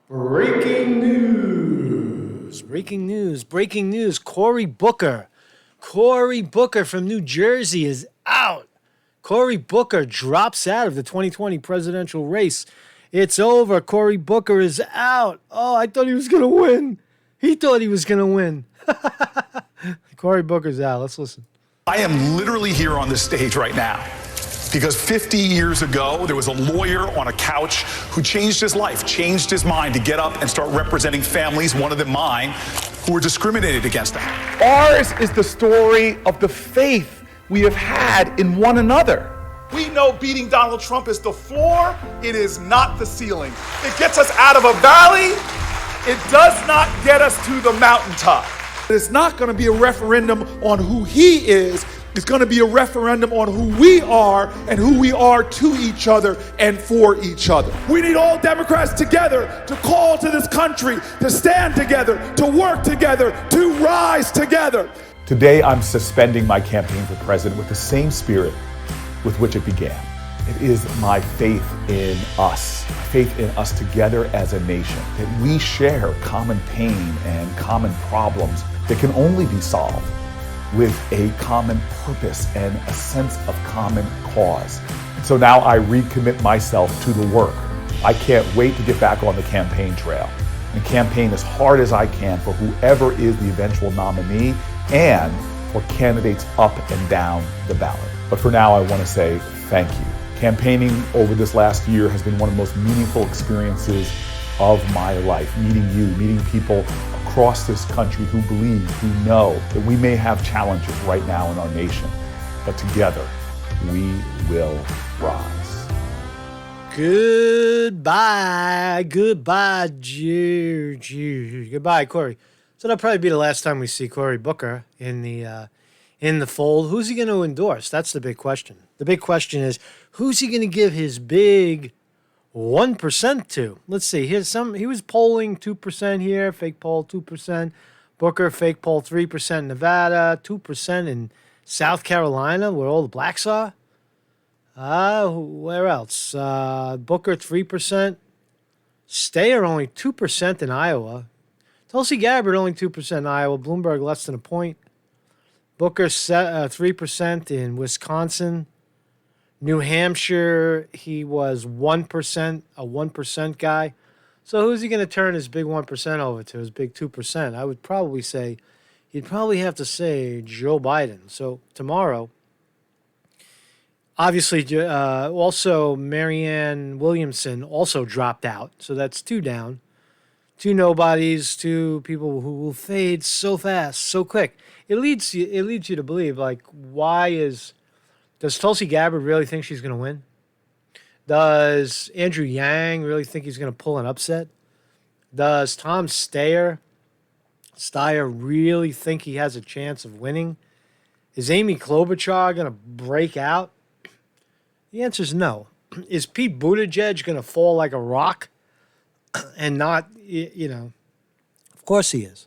Breaking news. Breaking news. Cory Booker from New Jersey is out. Cory Booker drops out of the 2020 presidential race. It's over. Cory Booker is out. Oh, I thought he was going to win. He thought he was going to win. Cory Booker's out. Let's listen. I am literally here on this stage right now because 50 years ago, there was a lawyer on a couch who changed his life, changed his mind to get up and start representing families, one of them mine, who were discriminated against. Ours is the story of the faith we have had in one another. We know beating Donald Trump is the floor, it is not the ceiling. It gets us out of a valley, it does not get us to the mountaintop. It's not going to be a referendum on who he is. It's going to be a referendum on who we are and who we are to each other and for each other. We need all Democrats together to call to this country, to stand together, to work together, to rise together. Today, I'm suspending my campaign for president with the same spirit with which it began. It is my faith in us together as a nation, that we share common pain and common problems that can only be solved with a common purpose and a sense of common cause. So now I recommit myself to the work. I can't wait to get back on the campaign trail and campaign as hard as I can for whoever is the eventual nominee and for candidates up and down the ballot. But for now, I want to say thank you. Campaigning over this last year has been one of the most meaningful experiences of my life. Meeting people across this country who believe, who know that we may have challenges right now in our nation, but together we will rise. Goodbye, Cory. So that'll probably be the last time we see Cory Booker in the fold. Who's he going to endorse? That's the big question. The big question is, who's he going to give his big 1% to? Let's see. He was polling 2% here, fake poll 2%. Booker, fake poll 3% in Nevada, 2% in South Carolina, where all the blacks are. Where else? Booker 3%. Steyer only 2% in Iowa. Tulsi Gabbard only 2% in Iowa. Bloomberg less than a point. Booker 3% in Wisconsin. New Hampshire, he was 1%, a 1% guy. So who's he going to turn his big 1% over to, his big 2%? I would probably say, he'd probably have to say Joe Biden. So tomorrow, obviously, also Marianne Williamson also dropped out. So that's 2 down. 2 nobodies, 2 people who will fade so fast, so quick. It leads you to believe, like, does Tulsi Gabbard really think she's going to win? Does Andrew Yang really think he's going to pull an upset? Does Tom Steyer really think he has a chance of winning? Is Amy Klobuchar going to break out? The answer is no. Is Pete Buttigieg going to fall like a rock and not, of course he is.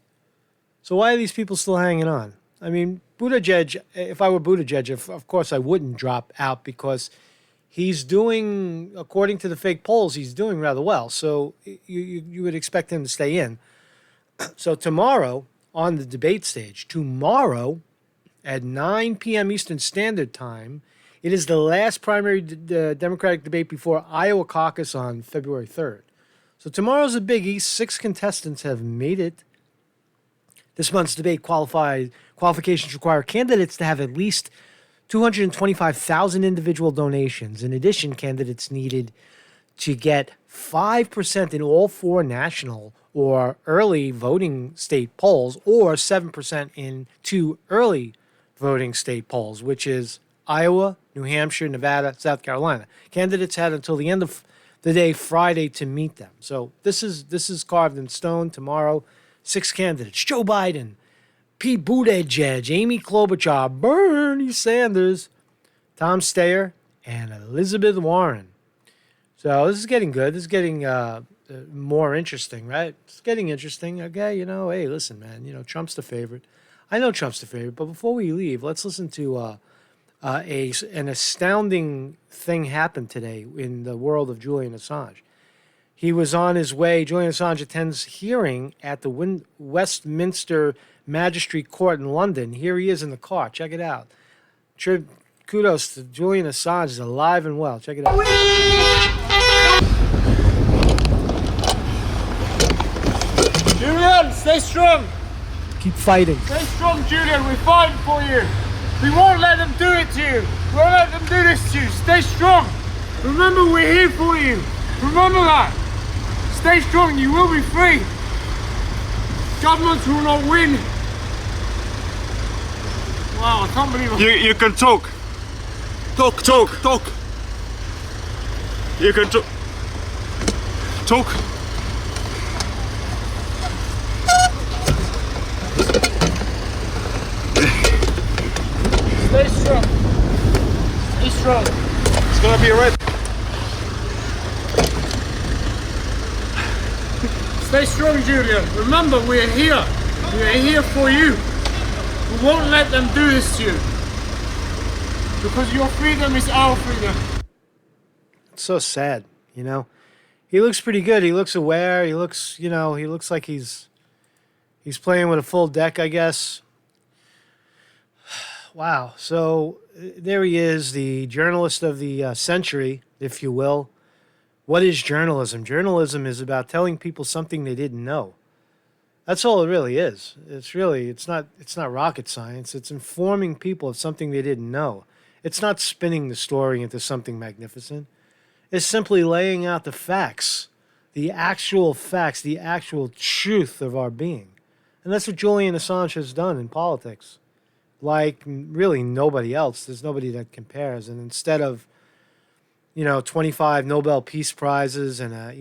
So why are these people still hanging on? I mean, Buttigieg, if I were Buttigieg, of course I wouldn't drop out because he's doing, according to the fake polls, he's doing rather well. So you would expect him to stay in. So tomorrow on the debate stage, at 9 p.m. Eastern Standard Time, it is the last primary Democratic debate before Iowa caucus on February 3rd. So tomorrow's a biggie. 6 contestants have made it. This month's debate qualifications require candidates to have at least 225,000 individual donations. In addition, candidates needed to get 5% in all 4 national or early voting state polls or 7% in 2 early voting state polls, which is Iowa, New Hampshire, Nevada, South Carolina. Candidates had until the end of the day Friday to meet them. So this is carved in stone. Tomorrow, 6 candidates: Joe Biden, Pete Buttigieg, Amy Klobuchar, Bernie Sanders, Tom Steyer, and Elizabeth Warren. So this is getting good. This is getting more interesting, right? It's getting interesting. Okay, hey, listen, man, Trump's the favorite. I know Trump's the favorite, but before we leave, let's listen to an astounding thing happened today in the world of Julian Assange. He was on his way. Julian Assange attends hearing at the Westminster Magistrates Court in London. Here he is in the car. Check it out. Kudos to Julian Assange. He's alive and well. Check it out. Julian, stay strong. Keep fighting. Stay strong, Julian. We're fighting for you. We won't let them do it to you. We won't let them do this to you. Stay strong. Remember, we're here for you. Remember that. Stay strong. You will be free. Governments will not win. Wow, I can't believe it. You can talk. Talk. You can talk. Talk. Stay strong. Stay strong. It's gonna be alright. Stay strong, Julian. Remember, we're here. We're here for you. We won't let them do this to you. Because your freedom is our freedom. It's so sad, you know. He looks pretty good. He looks aware. He looks, he looks like he's playing with a full deck, I guess. Wow. So there he is, the journalist of the century, if you will. What is journalism? Journalism is about telling people something they didn't know. That's all it really is. It's not rocket science. It's informing people of something they didn't know. It's not spinning the story into something magnificent. It's simply laying out the facts, the actual truth of our being. And that's what Julian Assange has done in politics. Like really nobody else. There's nobody that compares. And instead of 25 Nobel Peace Prizes and a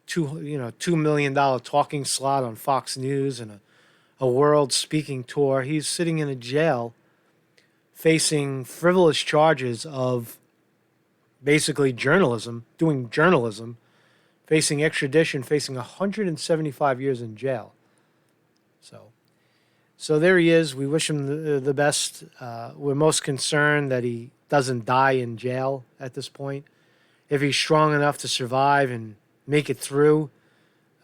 $2 million talking slot on Fox News and a world speaking tour, he's sitting in a jail facing frivolous charges of basically doing journalism, facing extradition, facing 175 years in jail. So there he is. We wish him the best. We're most concerned that he doesn't die in jail at this point. If he's strong enough to survive and make it through,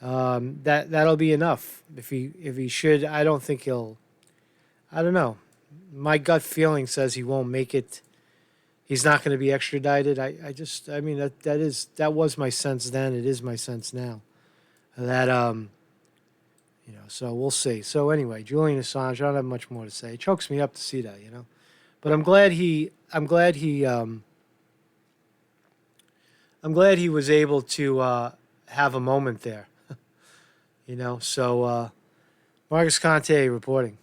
that'll be enough. If he should, I don't think he'll. I don't know. My gut feeling says he won't make it. He's not going to be extradited. That was my sense then. It is my sense now. So we'll see. So anyway, Julian Assange, I don't have much more to say. It chokes me up to see that, But I'm glad he was able to have a moment there. So Marcus Conte reporting.